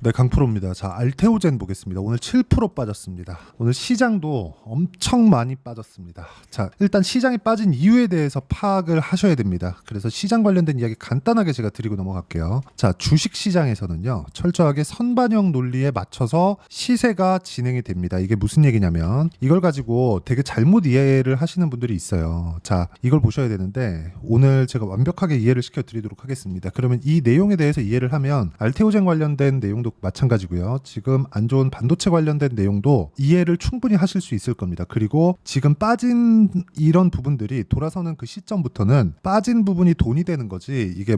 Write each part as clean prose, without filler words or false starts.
네, 강프로입니다. 자, 알테오젠 보겠습니다. 오늘 7% 빠졌습니다. 오늘 시장도 엄청 많이 빠졌습니다. 자, 일단 시장이 빠진 이유에 대해서 파악을 하셔야 됩니다. 그래서 시장 관련된 이야기 간단하게 제가 드리고 넘어갈게요. 자, 주식 시장에서는요, 철저하게 선반영 논리에 맞춰서 시세가 진행이 됩니다. 이게 무슨 얘기냐면 이걸 가지고 되게 잘못 이해를 하시는 분들이 있어요. 자, 이걸 보셔야 되는데 오늘 제가 완벽하게 이해를 시켜드리도록 하겠습니다. 그러면 이 내용에 대해서 이해를 하면 알테오젠 관련된 내용도 마찬가지고요. 지금 안 좋은 반도체 관련된 내용도 이해를 충분히 하실 수 있을 겁니다. 그리고 지금 빠진 이런 부분들이 돌아서는 그 시점부터는 빠진 부분이 돈이 되는 거지. 이게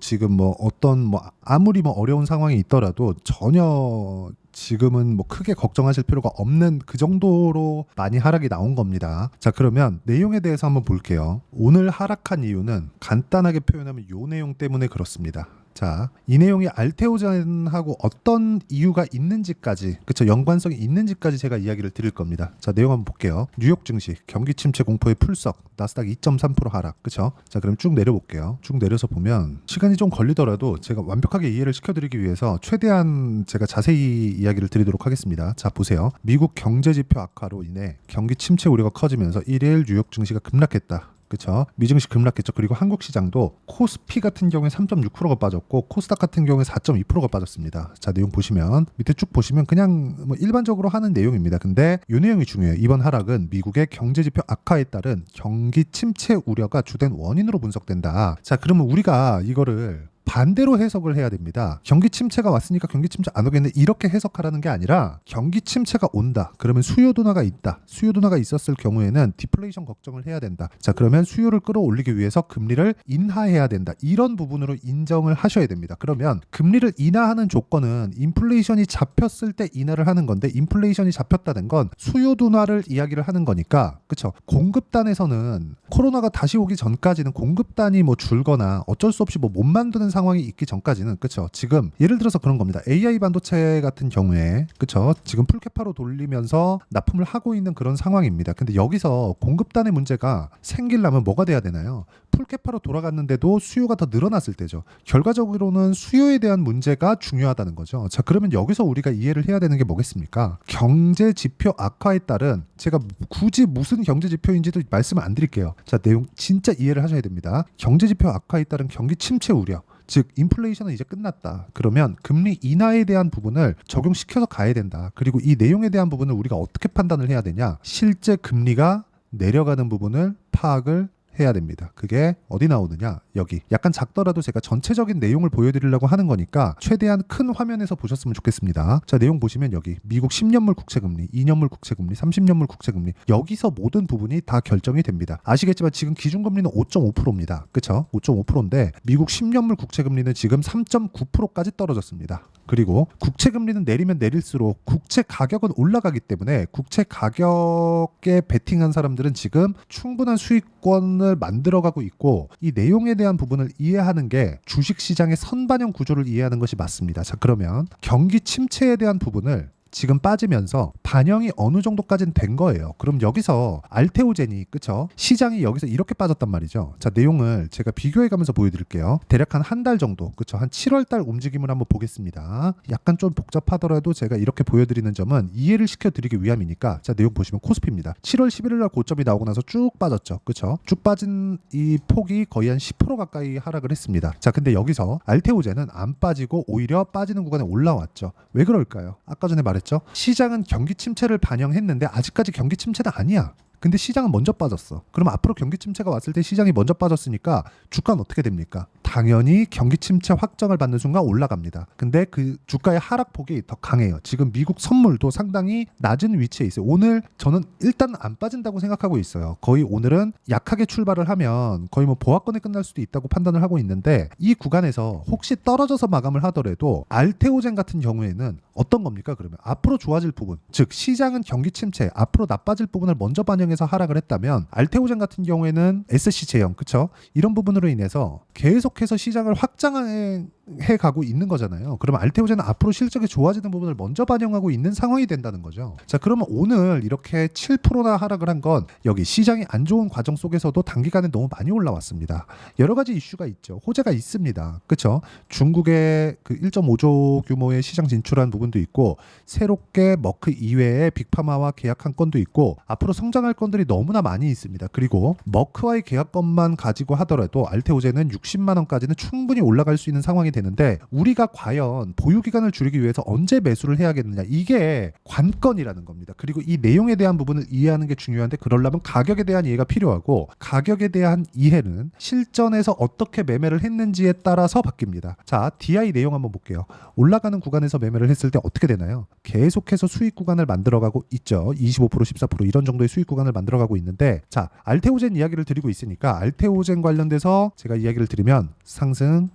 지금 어떤 아무리 어려운 상황이 있더라도 전혀 지금은 크게 걱정하실 필요가 없는 그 정도로 많이 하락이 나온 겁니다. 자, 그러면 내용에 대해서 한번 볼게요. 오늘 하락한 이유는 간단하게 표현하면 요 내용 때문에 그렇습니다. 자, 이 내용이 알테오젠하고 어떤 이유가 있는지까지, 그쵸, 연관성이 있는지까지 제가 이야기를 드릴 겁니다. 자, 내용 한번 볼게요. 뉴욕 증시 경기 침체 공포의 풀석, 나스닥 2.3% 하락, 그쵸? 자, 그럼 쭉 내려볼게요. 쭉 내려서 보면 시간이 좀 걸리더라도 제가 완벽하게 이해를 시켜드리기 위해서 최대한 제가 자세히 이야기를 드리도록 하겠습니다. 자, 보세요. 미국 경제지표 악화로 인해 경기 침체 우려가 커지면서 1일 뉴욕 증시가 급락했다. 그렇죠. 미증시 급락했죠. 그리고 한국 시장도 코스피 같은 경우에 3.6%가 빠졌고 코스닥 같은 경우에 4.2%가 빠졌습니다. 자, 내용 보시면 밑에 쭉 보시면 그냥 일반적으로 하는 내용입니다. 근데 이 내용이 중요해요. 이번 하락은 미국의 경제지표 악화에 따른 경기 침체 우려가 주된 원인으로 분석된다. 자, 그러면 우리가 이거를 반대로 해석을 해야 됩니다. 경기 침체가 왔으니까 경기 침체 안 오겠네, 이렇게 해석하라는 게 아니라 경기 침체가 온다. 그러면 수요 둔화가 있다. 수요 둔화가 있었을 경우에는 디플레이션 걱정을 해야 된다. 자, 그러면 수요를 끌어올리기 위해서 금리를 인하해야 된다. 이런 부분으로 인정을 하셔야 됩니다. 그러면 금리를 인하하는 조건은 인플레이션이 잡혔을 때 인하를 하는 건데 인플레이션이 잡혔다는 건 수요 둔화를 이야기를 하는 거니까, 그렇죠. 공급단에서는 코로나가 다시 오기 전까지는 공급단이 줄거나 어쩔 수 없이 못 만드는 상황이 있기 전까지는, 그쵸, 지금 예를 들어서 그런 겁니다. AI 반도체 같은 경우에, 그쵸, 지금 풀캐파로 돌리면서 납품을 하고 있는 그런 상황입니다. 근데 여기서 공급단의 문제가 생기려면 뭐가 돼야 되나요? 풀캐파로 돌아갔는데도 수요가 더 늘어났을 때죠. 결과적으로는 수요에 대한 문제가 중요하다는 거죠. 자, 그러면 여기서 우리가 이해를 해야 되는 게 뭐겠습니까? 경제 지표 악화에 따른, 제가 굳이 무슨 경제 지표인지도 말씀을 안 드릴게요. 자, 내용 진짜 이해를 하셔야 됩니다. 경제 지표 악화에 따른 경기 침체 우려, 즉 인플레이션은 이제 끝났다. 그러면 금리 인하에 대한 부분을 적용시켜서 가야 된다. 그리고 이 내용에 대한 부분을 우리가 어떻게 판단을 해야 되냐? 실제 금리가 내려가는 부분을 파악을 해야 됩니다. 그게 어디 나오느냐? 여기. 약간 작더라도 제가 전체적인 내용을 보여드리려고 하는 거니까 최대한 큰 화면에서 보셨으면 좋겠습니다. 자, 내용 보시면 여기 미국 10년물 국채금리, 2년물 국채금리, 30년물 국채금리, 여기서 모든 부분이 다 결정이 됩니다. 아시겠지만 지금 기준금리는 5.5%입니다. 그쵸? 5.5%인데 미국 10년물 국채금리는 지금 3.9%까지 떨어졌습니다. 그리고 국채금리는 내리면 내릴수록 국채 가격은 올라가기 때문에 국채 가격에 베팅한 사람들은 지금 충분한 수익권을 만들어가고 있고, 이 내용에 대한 부분을 이해하는 게 주식시장의 선반영 구조를 이해하는 것이 맞습니다. 자, 그러면 경기 침체에 대한 부분을 지금 빠지면서 반영이 어느 정도까지는 된 거예요. 그럼 여기서 알테오젠이, 그쵸, 시장이 여기서 이렇게 빠졌단 말이죠. 자, 내용을 제가 비교해 가면서 보여드릴게요. 대략 한 달 정도, 그쵸, 한 7월달 움직임을 한번 보겠습니다. 약간 좀 복잡하더라도 제가 이렇게 보여드리는 점은 이해를 시켜드리기 위함이니까. 자, 내용 보시면 코스피입니다. 7월 11일 날 고점이 나오고 나서 쭉 빠졌죠. 그쵸, 쭉 빠진 이 폭이 거의 한 10% 가까이 하락을 했습니다. 자, 근데 여기서 알테오젠은 안 빠지고 오히려 빠지는 구간에 올라왔죠. 왜 그럴까요? 아까 전에 말했죠. 시장은 경기 침체를 반영했는데 아직까지 경기 침체는 아니야. 근데 시장은 먼저 빠졌어. 그럼 앞으로 경기 침체가 왔을 때 시장이 먼저 빠졌으니까 주가는 어떻게 됩니까? 당연히 경기 침체 확정을 받는 순간 올라갑니다. 근데 그 주가의 하락폭이 더 강해요. 지금 미국 선물도 상당히 낮은 위치에 있어요. 오늘 저는 일단 안 빠진다고 생각하고 있어요. 거의 오늘은 약하게 출발을 하면 거의 보합권에 끝날 수도 있다고 판단을 하고 있는데, 이 구간에서 혹시 떨어져서 마감을 하더라도 알테오젠 같은 경우에는 어떤 겁니까? 그러면 앞으로 좋아질 부분, 즉 시장은 경기 침체, 앞으로 나빠질 부분을 먼저 반영해서 하락을 했다면 알테오젠 같은 경우에는 SC 제형, 그쵸? 이런 부분으로 인해서 계속해서 시장을 확장해 가고 있는 거잖아요. 그러면 알테오젠은 앞으로 실적이 좋아지는 부분을 먼저 반영하고 있는 상황이 된다는 거죠. 자, 그러면 오늘 이렇게 7%나 하락을 한 건 여기 시장이 안 좋은 과정 속에서도 단기간에 너무 많이 올라왔습니다. 여러 가지 이슈가 있죠. 호재가 있습니다. 그렇죠? 중국의 그 1.5조 규모의 시장 진출한 부분도 있고, 새롭게 머크 이외에 빅파마와 계약한 건도 있고, 앞으로 성장할 건들이 너무나 많이 있습니다. 그리고 머크와의 계약건만 가지고 하더라도 알테오젠은 60만 원까지는 충분히 올라갈 수 있는 상황이 되는데, 우리가 과연 보유 기간을 줄이기 위해서 언제 매수를 해야겠느냐, 이게 관건이라는 겁니다. 그리고 이 내용에 대한 부분을 이해하는 게 중요한데, 그러려면 가격에 대한 이해가 필요하고, 가격에 대한 이해는 실전에서 어떻게 매매를 했는지에 따라서 바뀝니다. 자, DI 내용 한번 볼게요. 올라가는 구간에서 매매를 했을 때 어떻게 되나요? 계속해서 수익 구간을 만들어가고 있죠. 25%, 14% 이런 정도의 수익 구간을 만들어가고 있는데, 자, 알테오젠 이야기를 드리고 있으니까 알테오젠 관련돼서 제가 이야기를 드리면 상승,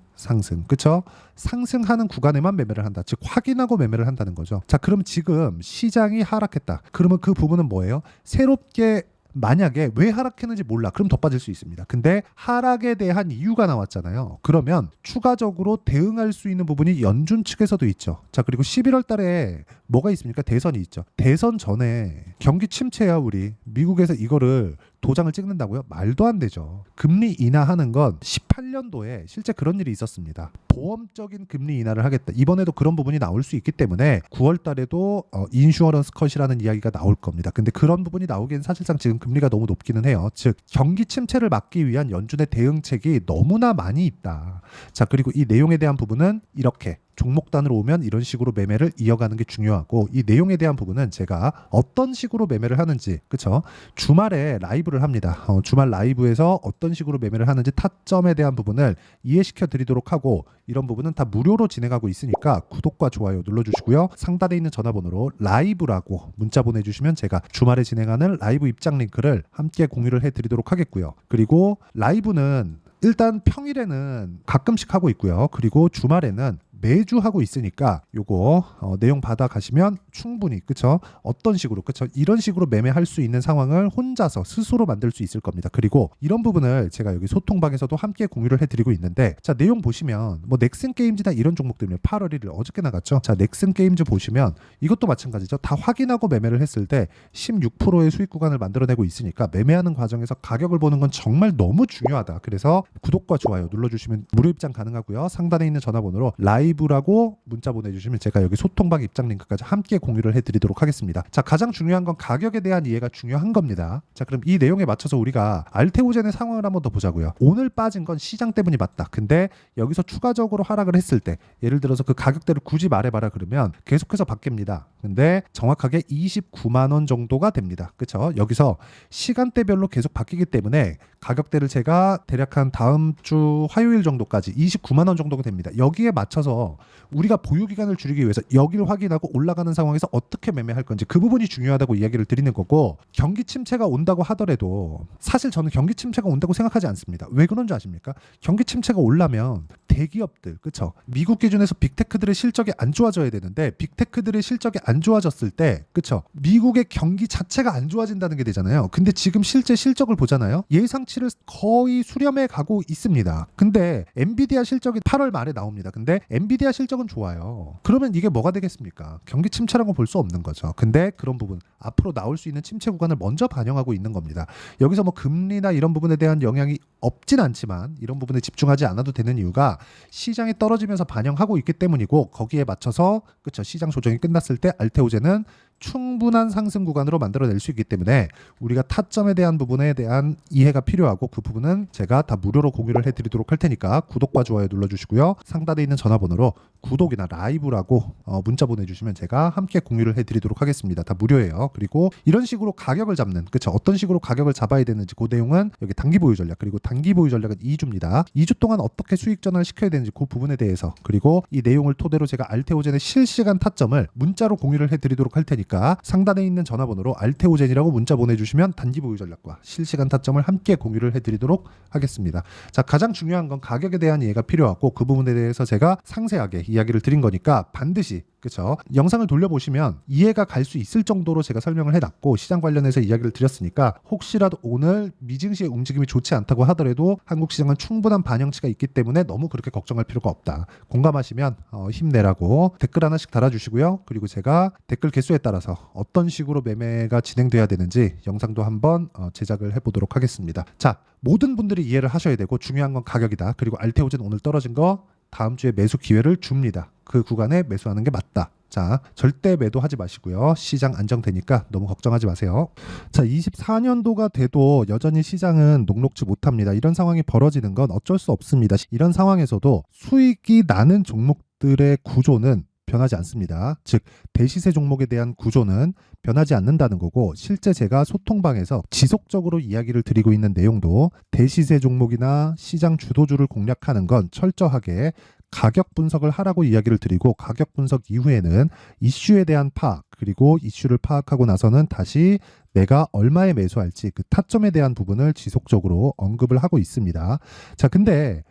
그쵸? 상승하는 구간에만 매매를 한다. 즉 확인하고 매매를 한다는 거죠. 자, 그럼 지금 시장이 하락했다. 그러면 그 부분은 뭐예요? 새롭게 만약에 왜 하락했는지 몰라. 그럼 더 빠질 수 있습니다. 근데 하락에 대한 이유가 나왔잖아요. 그러면 추가적으로 대응할 수 있는 부분이 연준 측에서도 있죠. 자, 그리고 11월 달에 뭐가 있습니까? 대선이 있죠. 대선 전에 경기 침체야, 우리. 미국에서 이거를 도장을 찍는다고요? 말도 안 되죠. 금리 인하하는 건 18년도에 실제 그런 일이 있었습니다. 보험적인 금리 인하를 하겠다. 이번에도 그런 부분이 나올 수 있기 때문에 9월 달에도 인슈어런스 컷이라는 이야기가 나올 겁니다. 근데 그런 부분이 나오기엔 사실상 지금 금리가 너무 높기는 해요. 즉 경기 침체를 막기 위한 연준의 대응책이 너무나 많이 있다. 자, 그리고 이 내용에 대한 부분은 이렇게 종목단으로 오면 이런 식으로 매매를 이어가는 게 중요하고, 이 내용에 대한 부분은 제가 어떤 식으로 매매를 하는지, 그쵸? 주말에 라이브를 합니다. 주말 라이브에서 어떤 식으로 매매를 하는지 타점에 대한 부분을 이해시켜 드리도록 하고, 이런 부분은 다 무료로 진행하고 있으니까 구독과 좋아요 눌러주시고요. 상단에 있는 전화번호로 라이브라고 문자 보내주시면 제가 주말에 진행하는 라이브 입장 링크를 함께 공유를 해드리도록 하겠고요. 그리고 라이브는 일단 평일에는 가끔씩 하고 있고요. 그리고 주말에는 매주 하고 있으니까 요거 내용 받아 가시면 충분히, 그쵸? 어떤 식으로, 그쵸? 이런 식으로 매매할 수 있는 상황을 혼자서 스스로 만들 수 있을 겁니다. 그리고 이런 부분을 제가 여기 소통방에서도 함께 공유를 해드리고 있는데, 자, 내용 보시면 뭐 넥슨 게임즈나 이런 종목들이면 8월 1일 어저께 나갔죠. 자, 넥슨 게임즈 보시면 이것도 마찬가지죠. 다 확인하고 매매를 했을 때 16%의 수익 구간을 만들어내고 있으니까 매매하는 과정에서 가격을 보는 건 정말 너무 중요하다. 그래서 구독과 좋아요 눌러주시면 무료 입장 가능하고요. 상단에 있는 전화번호로 라이브라고 문자 보내주시면 제가 여기 소통방 입장 링크까지 함께 공유를 해드리도록 하겠습니다. 자, 가장 중요한 건 가격에 대한 이해가 중요한 겁니다. 자, 그럼 이 내용에 맞춰서 우리가 알테오젠의 상황을 한번 더 보자고요. 오늘 빠진 건 시장 때문이 맞다. 근데 여기서 추가적으로 하락을 했을 때, 예를 들어서 그 가격대를 굳이 말해봐라 그러면 계속해서 바뀝니다. 근데 정확하게 29만 원 정도가 됩니다. 그쵸? 여기서 시간대별로 계속 바뀌기 때문에 가격대를 제가 대략 한 다음 주 화요일 정도까지 29만 원 정도가 됩니다. 여기에 맞춰서 우리가 보유 기간을 줄이기 위해서 여기를 확인하고 올라가는 상황에서 어떻게 매매할 건지, 그 부분이 중요하다고 이야기를 드리는 거고, 경기 침체가 온다고 하더라도 사실 저는 경기 침체가 온다고 생각하지 않습니다. 왜 그런지 아십니까? 경기 침체가 오려면 대기업들, 그쵸? 미국 기준에서 빅테크들의 실적이 안 좋아져야 되는데, 빅테크들의 실적이 안 좋아졌을 때, 그쵸? 미국의 경기 자체가 안 좋아진다는 게 되잖아요. 근데 지금 실제 실적을 보잖아요. 예상치를 거의 수렴해 가고 있습니다. 근데 엔비디아 실적이 8월 말에 나옵니다. 근데 엔비디아 실적은 좋아요. 그러면 이게 뭐가 되겠습니까? 경기 침체라고 볼 수 없는 거죠. 근데 그런 부분, 앞으로 나올 수 있는 침체 구간을 먼저 반영하고 있는 겁니다. 여기서 뭐 금리나 이런 부분에 대한 영향이 없진 않지만 이런 부분에 집중하지 않아도 되는 이유가 시장이 떨어지면서 반영하고 있기 때문이고, 거기에 맞춰서, 그쵸, 시장 조정이 끝났을 때 알테오젠은 충분한 상승 구간으로 만들어낼 수 있기 때문에 우리가 타점에 대한 부분에 대한 이해가 필요하고, 그 부분은 제가 다 무료로 공유를 해드리도록 할 테니까 구독과 좋아요 눌러주시고요. 상단에 있는 전화번호로 구독이나 라이브라고 문자 보내주시면 제가 함께 공유를 해드리도록 하겠습니다. 다 무료예요. 그리고 이런 식으로 가격을 잡는, 그쵸, 어떤 식으로 가격을 잡아야 되는지 그 내용은 여기 단기 보유 전략, 그리고 단기 보유 전략은 2주입니다. 2주 동안 어떻게 수익 전환을 시켜야 되는지 그 부분에 대해서, 그리고 이 내용을 토대로 제가 알테오젠의 실시간 타점을 문자로 공유를 해드리도록 할 테니까 상단에 있는 전화번호로 알테오젠이라고 문자 보내주시면 단기 보유 전략과 실시간 타점을 함께 공유를 해드리도록 하겠습니다. 자, 가장 중요한 건 가격에 대한 이해가 필요하고, 그 부분에 대해서 제가 상세하게 이야기를 드린 거니까 반드시 그렇죠. 영상을 돌려보시면 이해가 갈 수 있을 정도로 제가 설명을 해놨고 시장 관련해서 이야기를 드렸으니까 혹시라도 오늘 미증시의 움직임이 좋지 않다고 하더라도 한국 시장은 충분한 반영치가 있기 때문에 너무 그렇게 걱정할 필요가 없다. 공감하시면 힘내라고 댓글 하나씩 달아주시고요. 그리고 제가 댓글 개수에 따라서 어떤 식으로 매매가 진행돼야 되는지 영상도 한번 제작을 해보도록 하겠습니다. 자, 모든 분들이 이해를 하셔야 되고 중요한 건 가격이다. 그리고 알테오젠 오늘 떨어진 거 다음 주에 매수 기회를 줍니다. 그 구간에 매수하는 게 맞다. 자, 절대 매도하지 마시고요. 시장 안정되니까 너무 걱정하지 마세요. 자, 24년도가 돼도 여전히 시장은 녹록지 못합니다. 이런 상황이 벌어지는 건 어쩔 수 없습니다. 이런 상황에서도 수익이 나는 종목들의 구조는 변하지 않습니다. 즉 대시세 종목에 대한 구조는 변하지 않는다는 거고 실제 제가 소통방에서 지속적으로 이야기를 드리고 있는 내용도 대시세 종목이나 시장 주도주를 공략하는 건 철저하게 가격 분석을 하라고 이야기를 드리고 가격 분석 이후에는 이슈에 대한 파악 그리고 이슈를 파악하고 나서는 다시 내가 얼마에 매수할지 그 타점에 대한 부분을 지속적으로 언급을 하고 있습니다. 자, 근데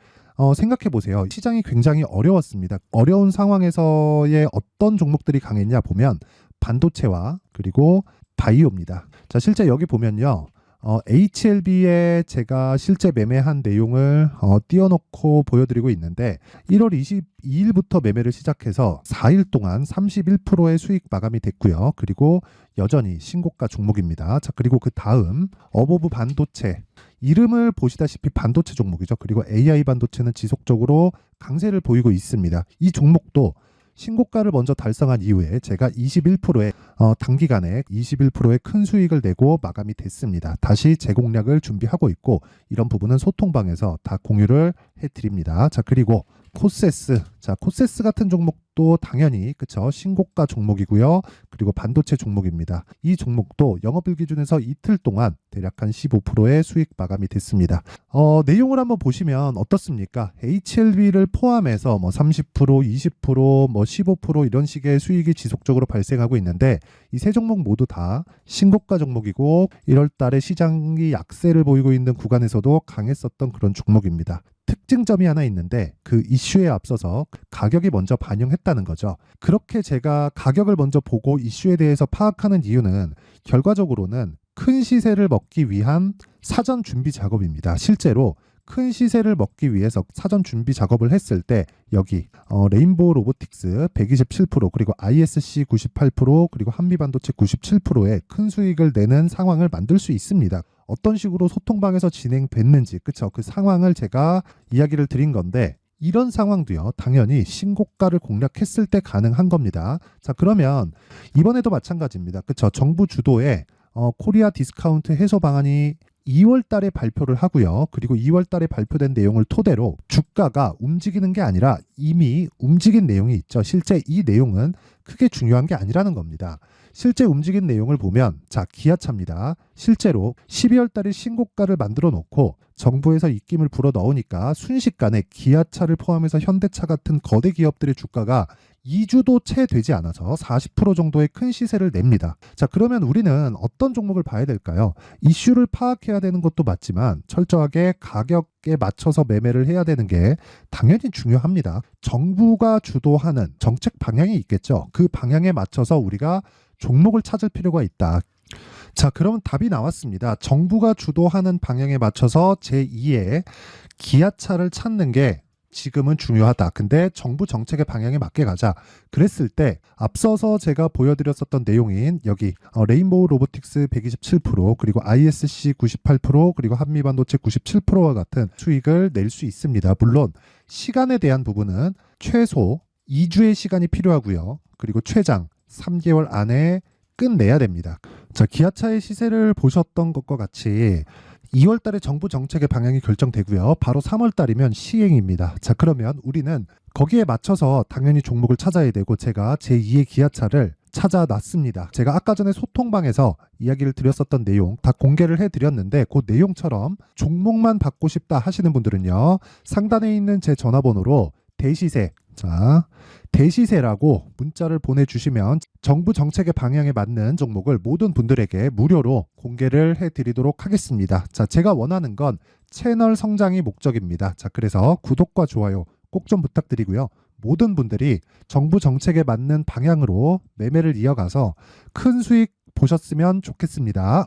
생각해 보세요. 시장이 굉장히 어려웠습니다. 어려운 상황에서의 어떤 종목들이 강했냐 보면 반도체와 그리고 바이오입니다. 자, 실제 여기 보면요. HLB에 제가 실제 매매한 내용을 띄워놓고 보여드리고 있는데 1월 22일부터 매매를 시작해서 4일 동안 31%의 수익 마감이 됐고요. 그리고 여전히 신고가 종목입니다. 자, 그리고 그 다음 어보브 반도체 이름을 보시다시피 반도체 종목이죠. 그리고 AI 반도체는 지속적으로 강세를 보이고 있습니다. 이 종목도 신고가를 먼저 달성한 이후에 제가 21%의 단기간에 21%의 큰 수익을 내고 마감이 됐습니다. 다시 재공략을 준비하고 있고 이런 부분은 소통방에서 다 공유를 해드립니다. 자, 그리고 코세스. 자, 코세스 같은 종목도 당연히 그쵸 신고가 종목이고요. 그리고 반도체 종목입니다. 이 종목도 영업일 기준에서 이틀 동안 대략 한 15%의 수익 마감이 됐습니다. 내용을 한번 보시면 어떻습니까? HLB를 포함해서 뭐 30%, 20%, 뭐 15% 이런 식의 수익이 지속적으로 발생하고 있는데 이 세 종목 모두 다 신고가 종목이고 1월 달에 시장이 약세를 보이고 있는 구간에서도 강했었던 그런 종목입니다. 특징점이 하나 있는데 그 이슈에 앞서서 가격이 먼저 반영했다는 거죠. 그렇게 제가 가격을 먼저 보고 이슈에 대해서 파악하는 이유는 결과적으로는 큰 시세를 먹기 위한 사전 준비 작업입니다. 실제로 큰 시세를 먹기 위해서 사전 준비 작업을 했을 때 여기 레인보우 로보틱스 127% 그리고 ISC 98% 그리고 한미반도체 97%의 큰 수익을 내는 상황을 만들 수 있습니다. 어떤 식으로 소통방에서 진행됐는지 그쵸? 그 상황을 제가 이야기를 드린 건데 이런 상황도요 당연히 신고가를 공략했을 때 가능한 겁니다. 자, 그러면 이번에도 마찬가지입니다. 그쵸? 정부 주도의 코리아 디스카운트 해소 방안이 2월 달에 발표를 하고요. 그리고 2월 달에 발표된 내용을 토대로 주가가 움직이는 게 아니라 이미 움직인 내용이 있죠. 실제 이 내용은 크게 중요한 게 아니라는 겁니다. 실제 움직인 내용을 보면 자, 기아차입니다. 실제로 12월 달에 신고가를 만들어 놓고 정부에서 입김을 불어 넣으니까 순식간에 기아차를 포함해서 현대차 같은 거대 기업들의 주가가 2주도 채 되지 않아서 40% 정도의 큰 시세를 냅니다. 자, 그러면 우리는 어떤 종목을 봐야 될까요? 이슈를 파악해야 되는 것도 맞지만 철저하게 가격에 맞춰서 매매를 해야 되는 게 당연히 중요합니다. 정부가 주도하는 정책 방향이 있겠죠. 그 방향에 맞춰서 우리가 종목을 찾을 필요가 있다. 자, 그러면 답이 나왔습니다. 정부가 주도하는 방향에 맞춰서 제2의 기아차를 찾는 게 지금은 중요하다. 근데 정부 정책의 방향에 맞게 가자. 그랬을 때 앞서서 제가 보여드렸었던 내용인 여기 레인보우 로보틱스 127% 그리고 ISC 98% 그리고 한미반도체 97%와 같은 수익을 낼 수 있습니다. 물론 시간에 대한 부분은 최소 2주의 시간이 필요하고요. 그리고 최장 3개월 안에 끝내야 됩니다. 자, 기아차의 시세를 보셨던 것과 같이 2월 달에 정부 정책의 방향이 결정되고요. 바로 3월 달이면 시행입니다. 자, 그러면 우리는 거기에 맞춰서 당연히 종목을 찾아야 되고 제가 제2의 기아차를 찾아놨습니다. 제가 아까 전에 소통방에서 이야기를 드렸었던 내용 다 공개를 해드렸는데 그 내용처럼 종목만 받고 싶다 하시는 분들은요. 상단에 있는 제 전화번호로 대시세 자, 대시세라고 문자를 보내주시면 정부 정책의 방향에 맞는 종목을 모든 분들에게 무료로 공개를 해드리도록 하겠습니다. 자, 제가 원하는 건 채널 성장이 목적입니다. 자, 그래서 구독과 좋아요 꼭 좀 부탁드리고요. 모든 분들이 정부 정책에 맞는 방향으로 매매를 이어가서 큰 수익 보셨으면 좋겠습니다.